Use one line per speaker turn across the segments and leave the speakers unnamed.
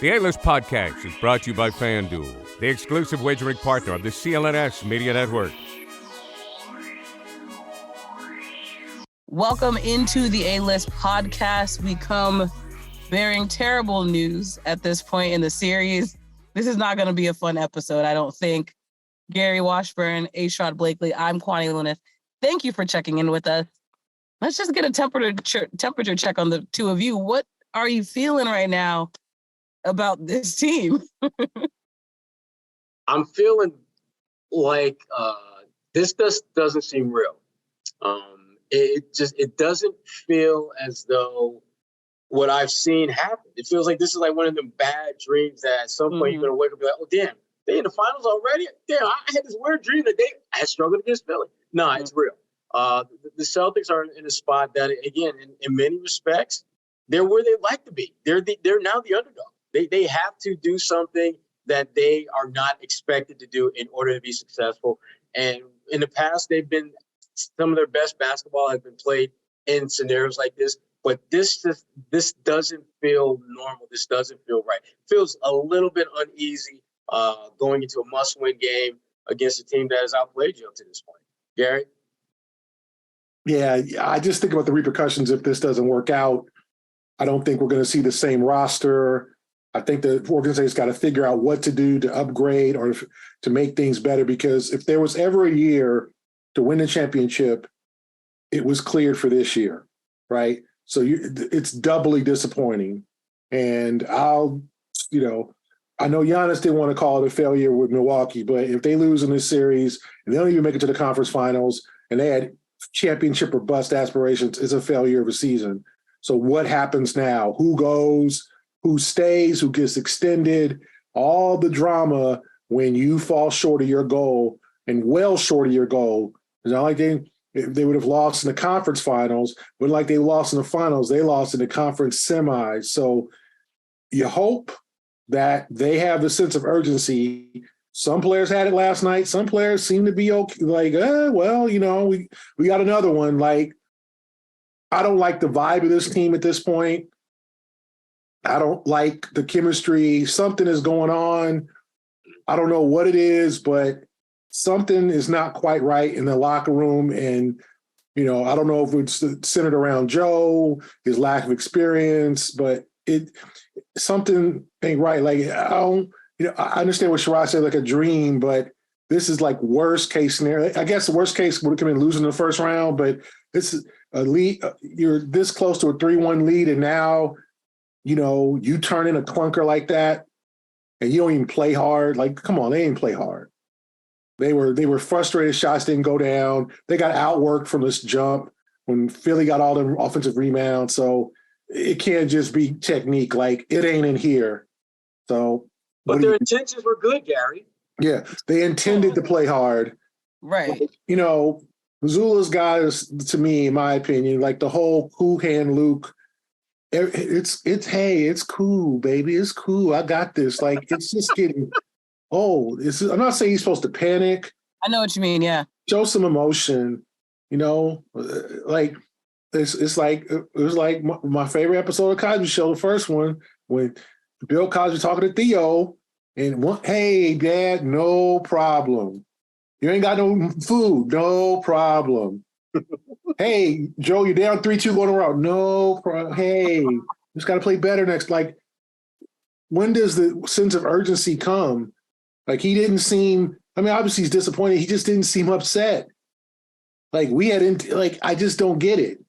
The A-List Podcast is brought to you by FanDuel, the exclusive wagering partner of the CLNS Media Network.
Welcome into the A-List Podcast. We come bearing terrible news at this point in the series. This is not going to be a fun episode, I don't think. Gary Washburn, A. Sherrod Blakely, I'm Kwani Lunis. Thank you for checking in with us. Let's just get a temperature check on the two of you. What are you feeling right now about this team?
I'm feeling like this doesn't seem real. It doesn't feel as though what I've seen happen. It feels like this is like one of them bad dreams that at some point you're gonna wake up and be like, oh damn, they in the finals already? Damn, I had this weird dream that I had struggled against Philly. No, it's real. The Celtics are in a spot that, again, in many respects, they're where they like to be. They're now the underdog. They have to do something that they are not expected to do in order to be successful. And in the past, some of their best basketball has been played in scenarios like this. But this doesn't feel normal. This doesn't feel right. It feels a little bit uneasy going into a must-win game against a team that has outplayed you up to this point. Gary?
Yeah, I just think about the repercussions if this doesn't work out. I don't think we're going to see the same roster. I think the organization's got to figure out what to do to upgrade or to make things better, because if there was ever a year to win a championship, it was cleared for this year, right? So it's doubly disappointing. And I know Giannis didn't want to call it a failure with Milwaukee, but if they lose in this series and they don't even make it to the conference finals and they had championship or bust aspirations, it's a failure of a season. So what happens now? Who goes? Who stays? Who gets extended? All the drama when you fall short of your goal and well short of your goal. It's not like they would have lost in the conference finals, but like they lost in the finals, they lost in the conference semis. So you hope that they have the sense of urgency. Some players had it last night. Some players seem to be okay. Like, we got another one. Like, I don't like the vibe of this team at this point. I don't like the chemistry. Something is going on. I don't know what it is, but something is not quite right in the locker room. And, I don't know if it's centered around Joe, his lack of experience, but something ain't right. Like, I understand what Sherrod said, like a dream, but this is like worst case scenario. I guess the worst case would have come in losing in the first round, but this is a lead. You're this close to a 3-1 lead, and now, you turn in a clunker like that, and you don't even play hard. Like, come on, they didn't play hard. They were frustrated. Shots didn't go down. They got outworked from this jump when Philly got all the offensive rebounds. So it can't just be technique. Like, it ain't in here. So,
but their intentions were good, Gary.
Yeah, they intended to play hard.
Right.
Mazzulla's guy is, to me, in my opinion, like the whole cool hand Luke. It's cool, baby. It's cool. I got this. Like, it's just getting old. I'm not saying he's supposed to panic.
I know what you mean. Yeah.
Show some emotion. Like it's like it was like my favorite episode of Cosby Show, the first one, when Bill Cosby talking to Theo, and hey, Dad, no problem. You ain't got no food, no problem. Hey, Joe, you're down 3-2 going around. No problem. Hey, just got to play better next. Like, when does the sense of urgency come? Like, he didn't seem, obviously he's disappointed. He just didn't seem upset. Like, I just don't get it.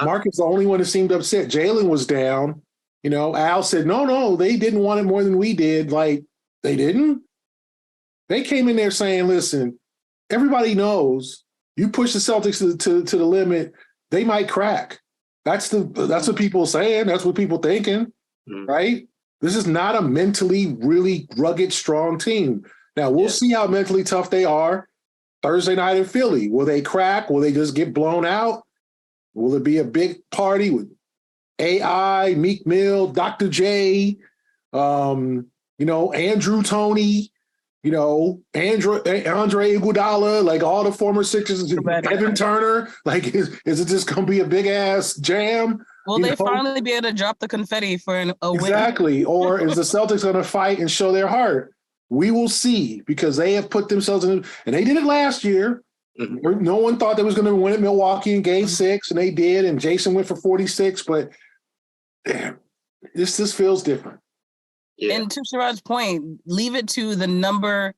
Marcus the only one that seemed upset. Jalen was down. Al said, no, they didn't want it more than we did. Like, they didn't? They came in there saying, listen, everybody knows you push the Celtics to the limit, they might crack. That's what people are saying. That's what people thinking, right? This is not a mentally really rugged, strong team. Now, we'll see how mentally tough they are Thursday night in Philly. Will they crack? Will they just get blown out? Will it be a big party with AI, Meek Mill, Dr. J, Andrew Toney, Andre Iguodala, like all the former Sixers, Evan Turner? Like, is it just going to be a big-ass jam?
Will they finally be able to drop the confetti for a win?
Exactly. Or is the Celtics going to fight and show their heart? We will see, because they have put themselves in, and they did it last year. Mm-hmm. No one thought they was going to win at Milwaukee in Game 6, and they did, and Jason went for 46, but damn, this feels different.
Yeah. And to Sherrod's point, leave it to the number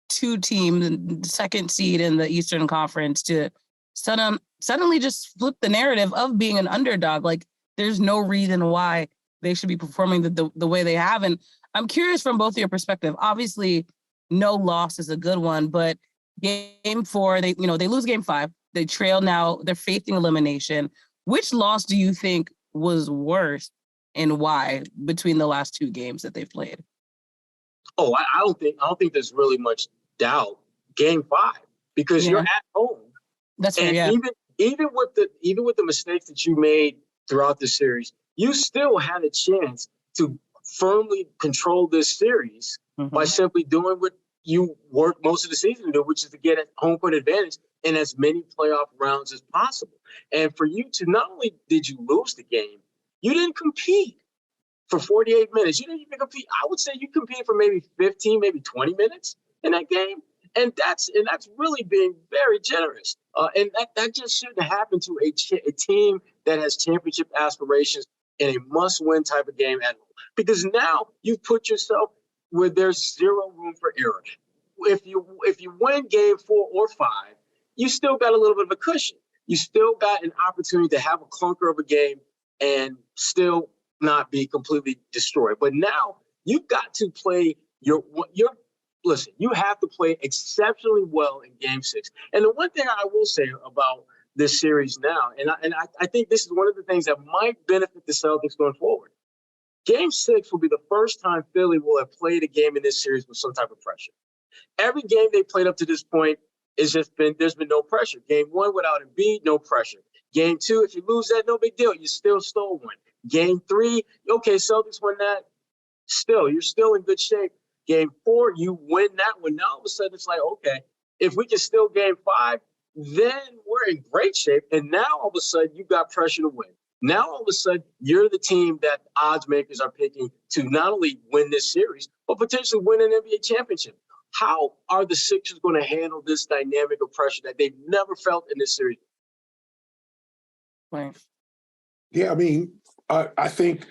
2 team, the second seed in the Eastern Conference, to suddenly just flip the narrative of being an underdog. Like, there's no reason why they should be performing the way they have. And I'm curious from both of your perspective. Obviously, no loss is a good one, but Game 4, they lose Game 5. They trail now. They're facing elimination. Which loss do you think was worse, and why, between the last 2 games that they've played?
Oh, I don't think there's really much doubt. Game 5, because you're at home.
That's fair.
And even with the mistakes that you made throughout the series, you still had a chance to firmly control this series by simply doing what you worked most of the season to do, which is to get a home court advantage in as many playoff rounds as possible. And for you to, not only did you lose the game, you didn't compete for 48 minutes. You didn't even compete. I would say you competed for maybe 15, maybe 20 minutes in that game. And that's really being very generous. And that just shouldn't happen to a team that has championship aspirations in a must-win type of game at home. Because now you've put yourself where there's zero room for error. If you win Game 4 or 5, you still got a little bit of a cushion. You still got an opportunity to have a clunker of a game and still not be completely destroyed. But now you've got to play listen, you have to play exceptionally well in Game 6. And the one thing I will say about this series now, and I think this is one of the things that might benefit the Celtics going forward. Game 6 will be the first time Philly will have played a game in this series with some type of pressure. Every game they played up to this point there's been no pressure. Game 1 without Embiid, no pressure. Game 2, if you lose that, no big deal. You still stole one. Game 3, okay, Celtics won that. You're still in good shape. Game 4, you win that one. Now all of a sudden it's like, okay, if we can steal Game 5, then we're in great shape. And now all of a sudden you got pressure to win. Now all of a sudden you're the team that odds makers are picking to not only win this series, but potentially win an NBA championship. How are the Sixers going to handle this dynamic of pressure that they've never felt in this series?
Right.
Yeah, I mean, I think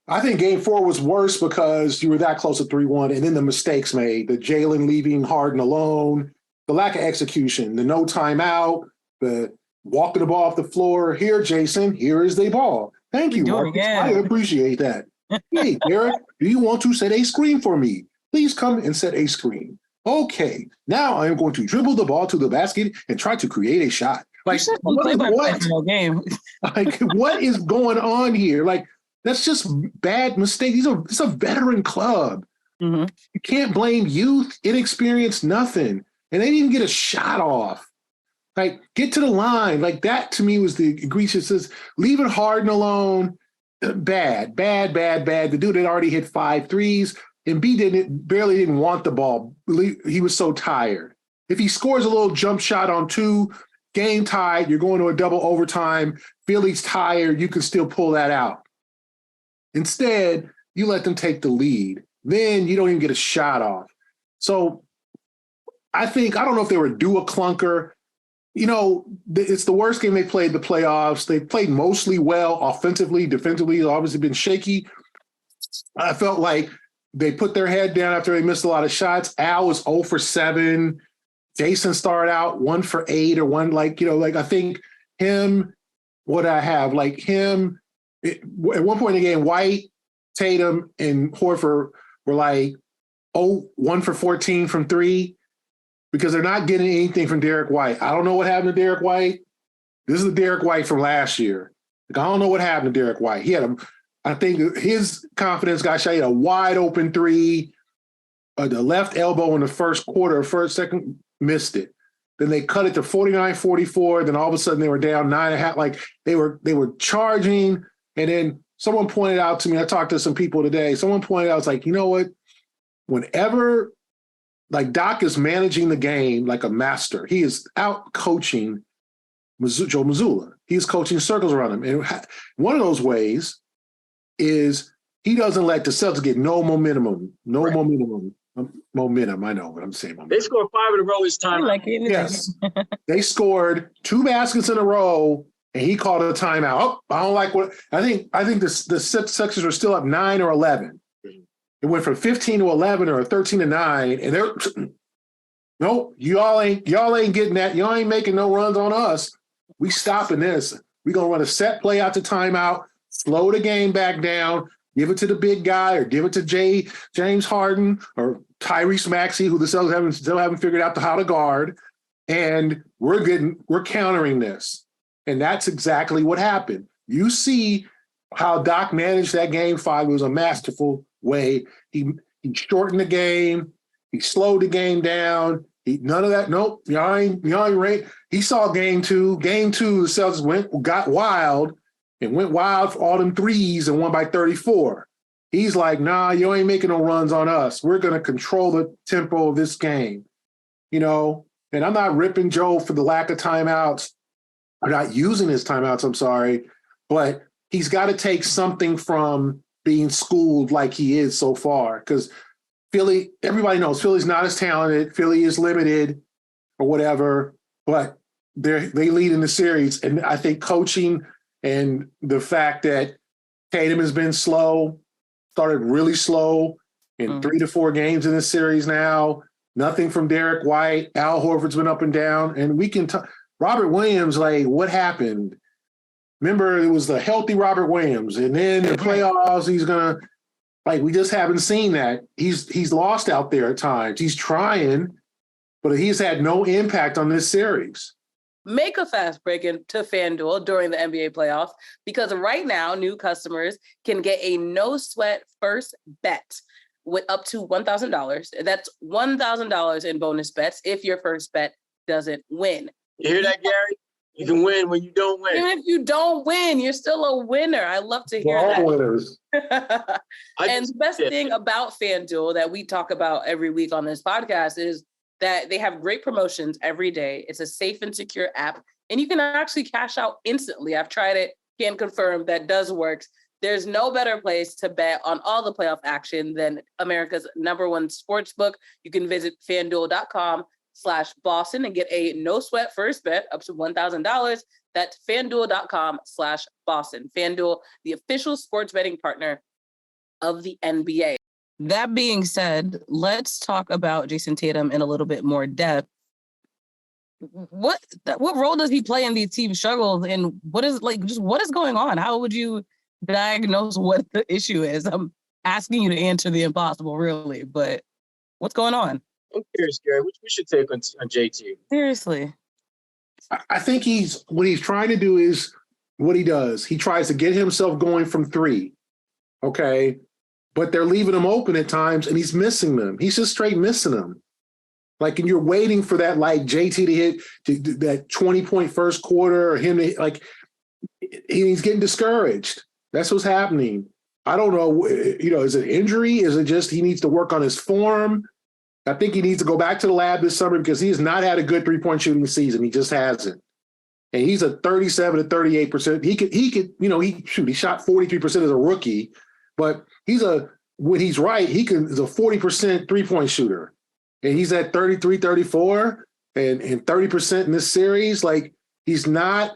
Game 4 was worse because you were that close to 3-1, and then the mistakes made, the Jalen leaving Harden alone, the lack of execution, the no timeout, the walking the ball off the floor. Here, Jason, here is the ball. Thank you, Marcus. I appreciate that. Hey, Derek, do you want to set a screen for me? Please come and set a screen. Okay, now I am going to dribble the ball to the basket and try to create a shot. Like, what is going on here? Like, that's just bad mistake. It's a veteran club. Mm-hmm. You can't blame youth, inexperience, nothing. And they didn't get a shot off. Like, get to the line. Like, that to me was the egregious. Says, leave it Harden alone. Bad. The dude had already hit 5 threes. And B barely didn't want the ball. He was so tired. If he scores a little jump shot on 2, game tied, you're going to a double overtime, Philly's tired, you can still pull that out. Instead, you let them take the lead. Then you don't even get a shot off. So I don't know if they were due a clunker. You know, it's the worst game they played the playoffs. They played mostly well offensively. Defensively, it's obviously been shaky. I felt like they put their head down after they missed a lot of shots. Al was 0 for 7. Jason started out 1 for 8 or 1, I think him, what I have, like him, at one point in the game, White, Tatum, and Horford were like, 1 for 14 from 3 because they're not getting anything from Derek White. I don't know what happened to Derek White. This is the Derek White from last year. Like, I don't know what happened to Derek White. He had I think his confidence got shot. He had a wide open 3, the left elbow in the first quarter, second, missed it. Then they cut it to 49-44. Then all of a sudden they were down 9.5. Like they were charging. And then someone pointed out to me, I talked to some people today. Someone pointed out, it's like, you know what? Whenever like Doc is managing the game like a master, he is out coaching Joe Mazzulla. He's coaching circles around him. And one of those ways is he doesn't let the Celtics get no momentum. Momentum. I know what I'm saying.
They scored 5 in a row this time.
Yes. They scored 2 baskets in a row, and he called a timeout. Oh, I don't like what I think the Sixers were still up 9 or 11. It went from 15 to 11 or 13 to 9, and they're nope, y'all ain't getting that. Y'all ain't making no runs on us. We stopping this. We gonna run a set play out to timeout, slow the game back down, give it to the big guy, or give it to James Harden or Tyrese Maxey, who the Celtics still haven't figured out how to guard, and we're countering this, and that's exactly what happened. You see how Doc managed that game 5. It was a masterful way. He shortened the game. He slowed the game down. None of that. Nope. Y'all ain't right. He saw game 2. Game 2, the Celtics got wild for all them threes and won by 34. He's like, nah, you ain't making no runs on us. We're going to control the tempo of this game. And I'm not ripping Joe for the lack of timeouts, or not using his timeouts, I'm sorry, but he's got to take something from being schooled like he is so far, because Philly, everybody knows Philly's not as talented. Philly is limited or whatever, but they lead in the series. And I think coaching and the fact that Tatum has been slow, started really slow in 3 to 4 games in this series now. Nothing from Derek White. Al Horford's been up and down. And we can talk. Robert Williams, like, what happened? Remember, it was the healthy Robert Williams. And then the playoffs, he's going to, like, we just haven't seen that. He's lost out there at times. He's trying, but he's had no impact on this series.
Make a fast break into FanDuel during the NBA playoffs, because right now new customers can get a no sweat first bet with up to $1,000. That's $1,000 in bonus bets if your first bet doesn't win.
You hear that, Gary? You can win when you don't win.
Even if you don't win, you're still a winner. I love to hear that.
All winners.
And the best thing about FanDuel that we talk about every week on this podcast is that they have great promotions every day. It's a safe and secure app, and you can actually cash out instantly. I've tried it, can confirm that does work. There's no better place to bet on all the playoff action than America's #1 sports book. You can visit FanDuel.com/Boston and get a no sweat first bet up to $1,000. That's FanDuel.com/Boston. FanDuel, the official sports betting partner of the NBA. That being said, let's talk about Jason Tatum in a little bit more depth. What role does he play in these team struggles, and what is going on? How would you diagnose what the issue is? I'm asking you to answer the impossible, really, but what's going on?
I'm curious, Gary. We should take on JT.
Seriously.
I think what he's trying to do is what he does. He tries to get himself going from 3. Okay. But they're leaving him open at times, and he's missing them. He's just straight missing them. Like, and you're waiting for that, like, JT to hit that 20-point first quarter, or him to, like, he's getting discouraged. That's what's happening. I don't know. Is it injury? Is it just he needs to work on his form? I think he needs to go back to the lab this summer, because he has not had a good 3-point shooting season. He just hasn't. And he's a 37 to 38%. He shot 43% as a rookie, but when he's right, he's a 40% 3-point shooter. And he's at 33, 34 and 30% in this series. Like, he's not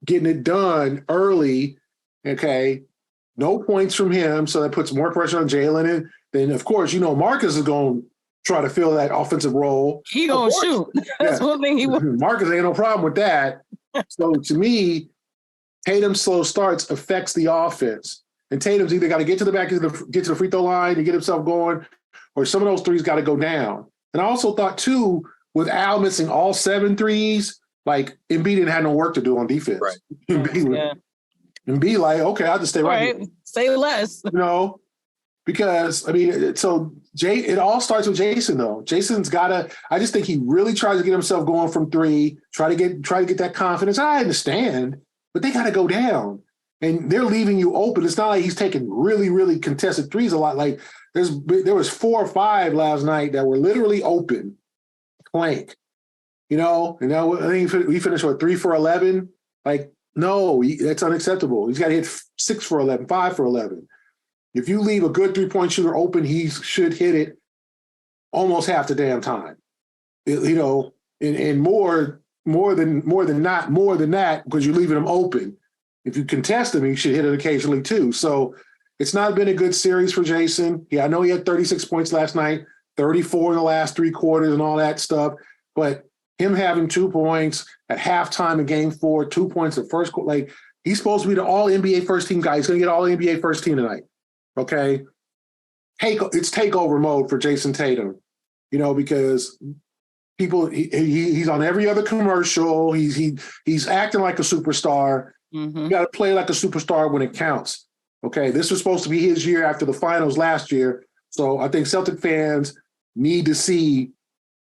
getting it done early. Okay. No points from him. So that puts more pressure on Jalen. And then, of course, Marcus is going to try to fill that offensive role.
He going to shoot. That's one thing he wants.
Marcus ain't no problem with that. So to me, Tatum's slow starts affects the offense. And Tatum's either got to get to the back, get to the free throw line to get himself going, or some of those threes got to go down. And I also thought, too, with Al missing all 7 threes, like, Embiid didn't have no work to do on defense.
Right.
Embiid, like, okay, I'll just stay right here.
Say less.
Because, it all starts with Jason, though. Jason's got to – I just think he really tries to get himself going from 3, try to get that confidence. I understand, but they got to go down. And they're leaving you open. It's not like he's taking really, really contested threes a lot. Like, there was 4 or 5 last night that were literally open, blank. you know, and now I think he finished, 3 for 11? Like, no, that's unacceptable. He's got to hit 6 for 11, 5 for 11. If you leave a good three-point shooter open, he should hit it almost half the damn time. You know, and more than that, because you're leaving him open. If you contest him, he should hit it occasionally too. So it's not been a good series for Jason. Yeah, I know he had 36 points last night, 34 in the last 3 quarters and all that stuff. But him having 2 points at halftime in game 4, 2 points at first quarter, like, he's supposed to be the all-NBA first-team guy. He's going to get all-NBA first team tonight, okay? It's takeover mode for Jason Tatum, you know, because people, he's on every other commercial. He's acting like a superstar.
Mm-hmm.
You got to play like a superstar when it counts, okay? This was supposed to be his year after the finals last year, so I think Celtic fans need to see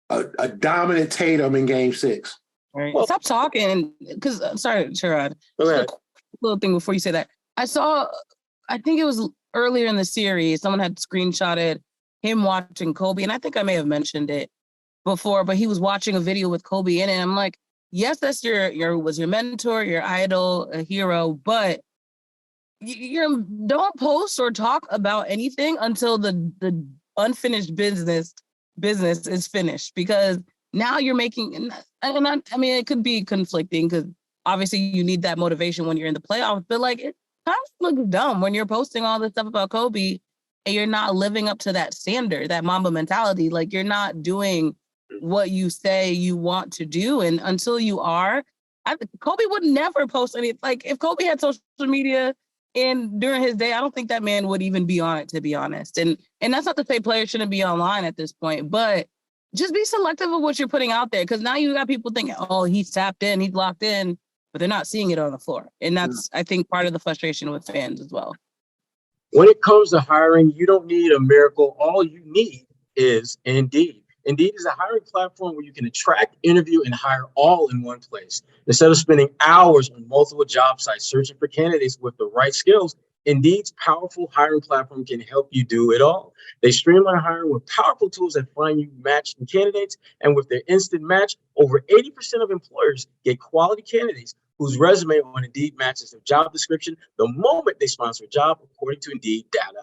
a dominant Tatum in Game 6.
Right. Well, stop talking, because sorry, Sherrod. A little thing before you say that. I think it was earlier in the series, someone had screenshotted him watching Kobe, and I think I may have mentioned it before, but he was watching a video with Kobe in it. And I'm like, yes, that's was your mentor, your idol, a hero, but you don't post or talk about anything until the unfinished business is finished, because now you're making, and I mean, it could be conflicting because obviously you need that motivation when you're in the playoffs, but like, it kind of looks dumb when you're posting all this stuff about Kobe and you're not living up to that standard, that Mamba mentality. Like, you're not doing what you say you want to do. And until you are, Kobe would never post any, like, if Kobe had social media and during his day, I don't think that man would even be on it, to be honest. And that's not to say players shouldn't be online at this point, but just be selective of what you're putting out there. Because now you got people thinking, oh, he's tapped in, he's locked in, but they're not seeing it on the floor. And that's, I think, part of the frustration with fans as well.
When it comes to hiring, you don't need a miracle. All you need is Indeed. Indeed is a hiring platform where you can attract, interview, and hire all in one place. Instead of spending hours on multiple job sites searching for candidates with the right skills, Indeed's powerful hiring platform can help you do it all. They streamline hiring with powerful tools that find you matching candidates. And with their instant match, over 80% of employers get quality candidates whose resume on Indeed matches their job description the moment they sponsor a job, according to Indeed data.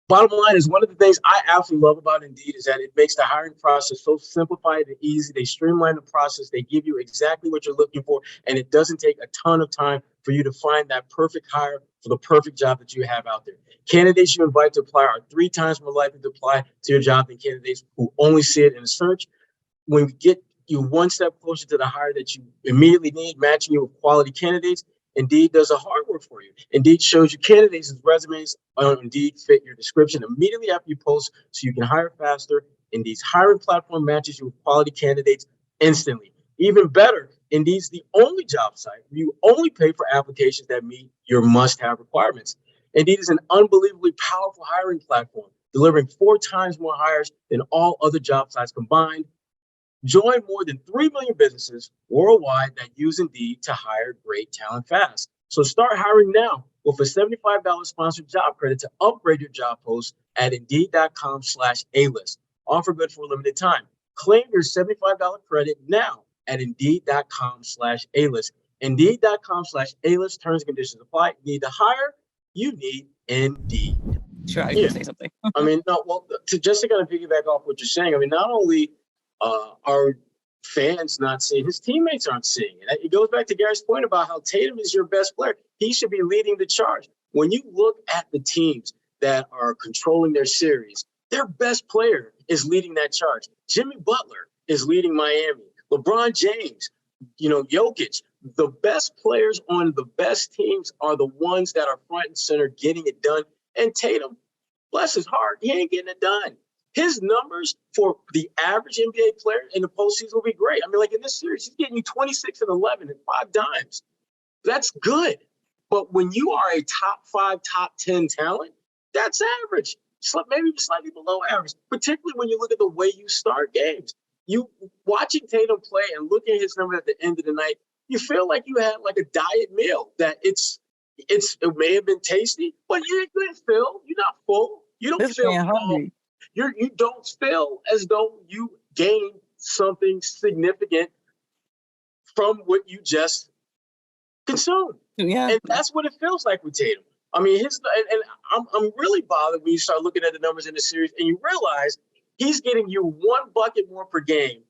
Bottom line is, one of the things I absolutely love about Indeed is that it makes the hiring process so simplified and easy. They streamline the process. They give you exactly what you're looking for, and it doesn't take a ton of time for you to find that perfect hire for the perfect job that you have out there. Candidates you invite to apply are 3 times more likely to apply to your job than candidates who only see it in a search. When we get you one step closer to the hire that you immediately need, matching you with quality candidates, Indeed does the hard work for you. Indeed shows you candidates' resumes on Indeed fit your description immediately after you post, so you can hire faster. Indeed's hiring platform matches you with quality candidates instantly. Even better, Indeed's the only job site where you only pay for applications that meet your must-have requirements. Indeed is an unbelievably powerful hiring platform, delivering 4 times more hires than all other job sites combined. Join more than 3 million businesses worldwide that use Indeed to hire great talent fast. So start hiring now with a $75 sponsored job credit to upgrade your job post at Indeed.com/A-list. Offer good for a limited time. Claim your $75 credit now at Indeed.com/A-list. Indeed.com/A-list. Terms and conditions apply. Need to hire? You need Indeed.
Sure, I can say something.
I mean, no, well, just to kind of piggyback off what you're saying, I mean, not only are fans not seeing, his teammates aren't seeing it. It goes back to Gary's point about how Tatum is your best player. He should be leading the charge. When you look at the teams that are controlling their series, their best player is leading that charge. Jimmy Butler is leading Miami. LeBron James, Jokic. The best players on the best teams are the ones that are front and center getting it done. And Tatum, bless his heart, he ain't getting it done. His numbers for the average NBA player in the postseason will be great. I mean, like in this series, he's getting you 26 and 11 and 5 dimes. That's good. But when you are a top 5, top 10 talent, that's average. Maybe slightly below average, particularly when you look at the way you start games. You watching Tatum play and looking at his number at the end of the night, you feel like you had like a diet meal that it may have been tasty, but you didn't feel. You're not full. You don't feel hungry. You don't feel as though you gained something significant from what you just consumed.
Yeah.
And that's what it feels like with Tatum. I mean, I'm really bothered when you start looking at the numbers in the series and you realize he's getting you 1 bucket more per game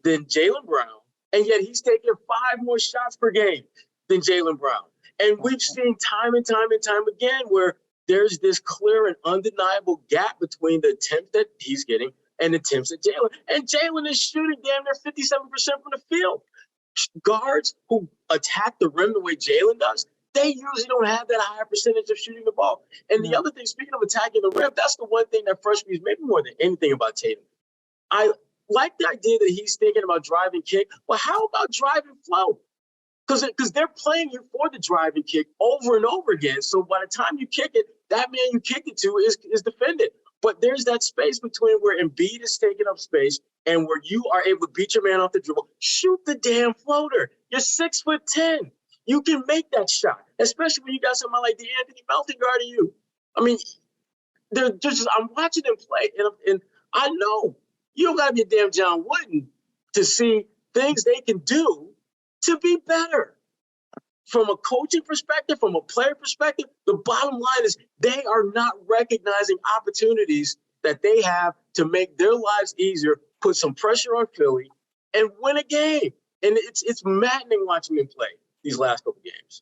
than Jaylen Brown, and yet he's taking 5 more shots per game than Jaylen Brown. And we've seen time and time and time again where there's this clear and undeniable gap between the attempts that he's getting and the attempts that Jaylen. And Jaylen is shooting damn near 57% from the field. Guards who attack the rim the way Jaylen does, they usually don't have that higher percentage of shooting the ball. And the other thing, speaking of attacking the rim, that's the one thing that frustrates me maybe more than anything about Tatum. I like the idea that he's thinking about driving kick. Well, how about driving flow? Because they're playing you for the driving kick over and over again. So by the time you kick it, that man you kick it to is defended. But there's that space between where Embiid is taking up space and where you are able to beat your man off the dribble. Shoot the damn floater. You're 6'10". You can make that shot, especially when you got somebody like DeAnthony Melton guarding you. I mean, they're just, I'm watching them play, and I know you don't got to be a damn John Wooden to see things they can do to be better. From a coaching perspective, from a player perspective, the bottom line is they are not recognizing opportunities that they have to make their lives easier, put some pressure on Philly, and win a game. And it's maddening watching them play these last couple games.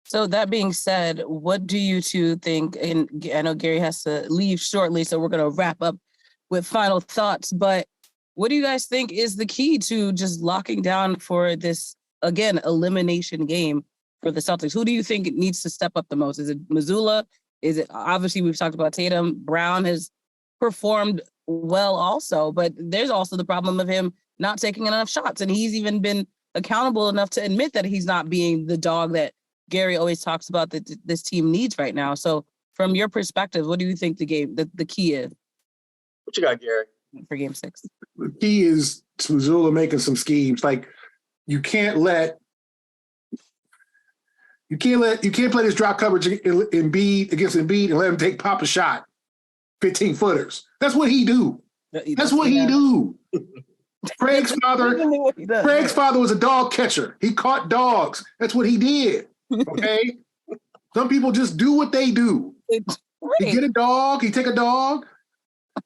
So that being said, what do you two think? And I know Gary has to leave shortly, so we're going to wrap up with final thoughts. But what do you guys think is the key to just locking down for this, again, elimination game for the Celtics? Who do you think needs to step up the most? Is it Mazzulla? Is it, obviously we've talked about Tatum. Brown has performed well also, but there's also the problem of him not taking enough shots. And he's even been accountable enough to admit that he's not being the dog that Gary always talks about that this team needs right now. So from your perspective, what do you think the key is?
What you got, Gary?
For game 6.
The key is Mazzulla making some schemes. Like, you can't play this drop coverage against Embiid and let him take pop a shot, 15-footers. That's what he do. That's what he do. Craig's father was a dog catcher. He caught dogs. That's what he did. Okay? Some people just do what they do. He get a dog, he take a dog.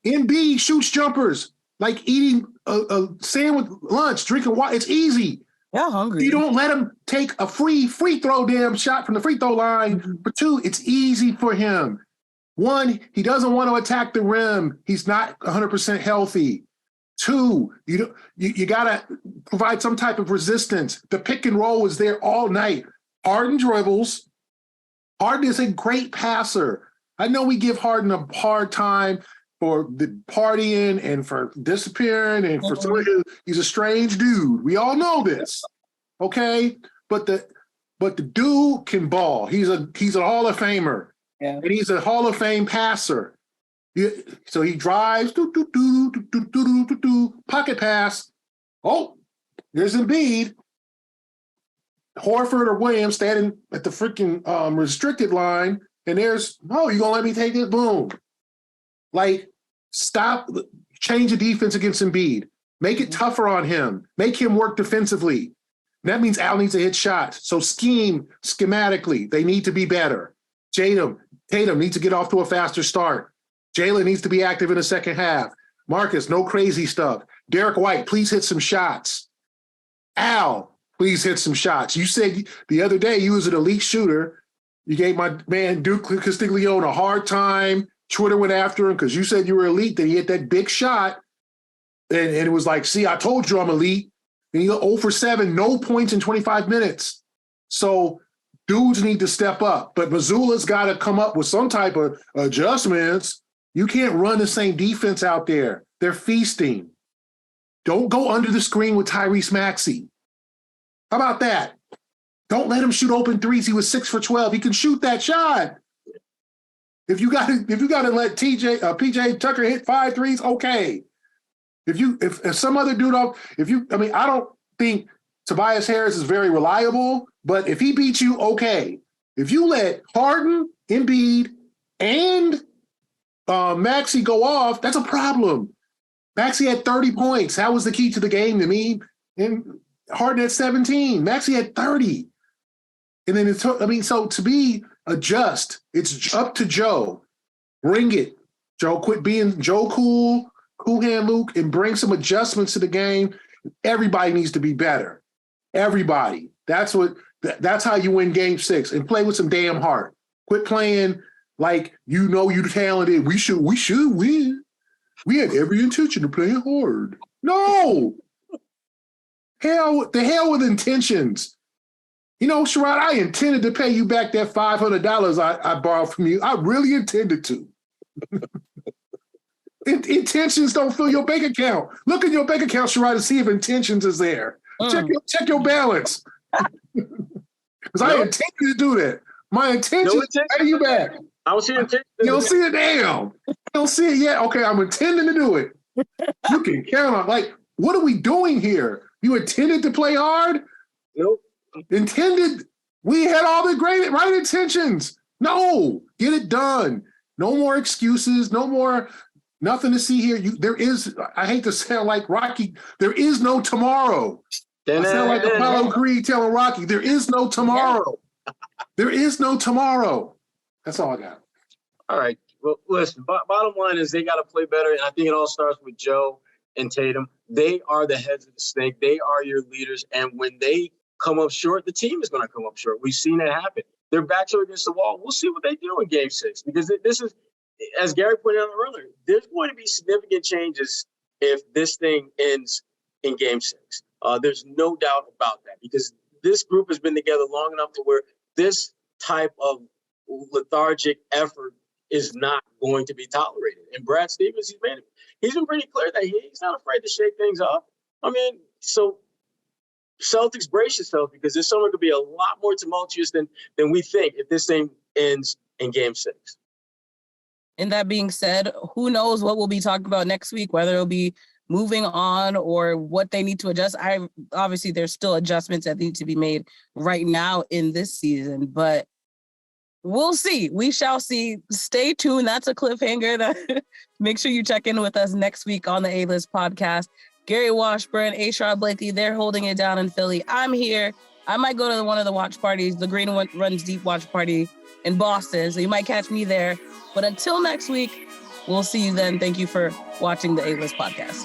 Embiid shoots jumpers like eating a sandwich, lunch, drinking water. It's easy.
Yeah, hungry.
You don't let him take a free throw damn shot from the free throw line. Mm-hmm. But 2, it's easy for him. 1, he doesn't want to attack the rim. He's not 100% healthy. 2, you got to provide some type of resistance. The pick and roll is there all night. Harden dribbles. Harden is a great passer. I know we give Harden a hard time for the partying and for disappearing and for some of he's a strange dude. We all know this, okay? But the dude can ball. He's a Hall of Famer, and he's a Hall of Fame passer. So he drives, pocket pass. Oh, there's Embiid. Horford or Williams standing at the freaking restricted line, and there's, oh, you gonna let me take it? Boom. Like, stop, change the defense against Embiid. Make it tougher on him. Make him work defensively. That means Al needs to hit shots. So schematically, they need to be better. Tatum needs to get off to a faster start. Jaylen needs to be active in the second half. Marcus, no crazy stuff. Derek White, please hit some shots. Al, please hit some shots. You said the other day you was an elite shooter. You gave my man Duke Castiglione a hard time. Twitter went after him because you said you were elite. Then he hit that big shot. And it was like, see, I told you I'm elite. And he 0 for 7, no points in 25 minutes. So dudes need to step up. But Mazzulla's got to come up with some type of adjustments. You can't run the same defense out there. They're feasting. Don't go under the screen with Tyrese Maxey. How about that? Don't let him shoot open threes. He was 6 for 12. He can shoot that shot. If you got to let PJ Tucker hit 5 threes, okay. If some other dude I don't think Tobias Harris is very reliable, but if he beats you, okay. If you let Harden, Embiid, and Maxey go off, that's a problem. Maxey had 30 points. That was the key to the game to me. And Harden had 17. Maxey had 30. And then so to be adjust, it's up to Joe. Bring it. Joe, quit being Joe Cool Hand Luke, and bring some adjustments to the game. Everybody needs to be better. Everybody. That's how you win game 6, and play with some damn heart. Quit playing like you're talented. We should win. We had every intention of playing hard. No. The hell with intentions. Sherrod, I intended to pay you back that $500 I borrowed from you. I really intended to. Intentions don't fill your bank account. Look in your bank account, Sherrod, to see if intentions is there. Check your balance. Because I intended to do that. My intention is to pay you back.
I don't see intention.
You don't see it, damn. You don't see it yet? Okay, I'm intending to do it. You can count on, what are we doing here? You intended to play hard?
Nope.
Intended. We had all the right intentions. No, get it done. No more excuses. No more, nothing to see here. I hate to sound like Rocky, there is no tomorrow. I sound like Apollo Creed telling Rocky, there is no tomorrow. There is no tomorrow. That's all I got.
All right. Well, listen, bottom line is they got to play better, and I think it all starts with Joe and Tatum. They are the heads of the snake. They are your leaders, and when they come up short, the team is going to come up short. We've seen it happen. Their backs are against the wall. We'll see what they do in Game 6, because this is, as Gary pointed out earlier, there's going to be significant changes if this thing ends in Game 6. There's no doubt about that, because this group has been together long enough to where this type of lethargic effort is not going to be tolerated. And Brad Stevens, he's been pretty clear that he's not afraid to shake things up. I mean, so Celtics, brace yourself, because this summer could be a lot more tumultuous than we think if this thing ends in Game 6.
And that being said, who knows what we'll be talking about next week, whether it'll be moving on or what they need to adjust. Obviously, there's still adjustments that need to be made right now in this season, but we'll see. We shall see. Stay tuned. That's a cliffhanger. Make sure you check in with us next week on the A-List podcast. Gary Washburn, Sherrod Blakely, they're holding it down in Philly. I'm here. I might go to one of the watch parties, the Green Runs Deep watch party in Boston, so you might catch me there. But until next week, we'll see you then. Thank you for watching the A-List podcast.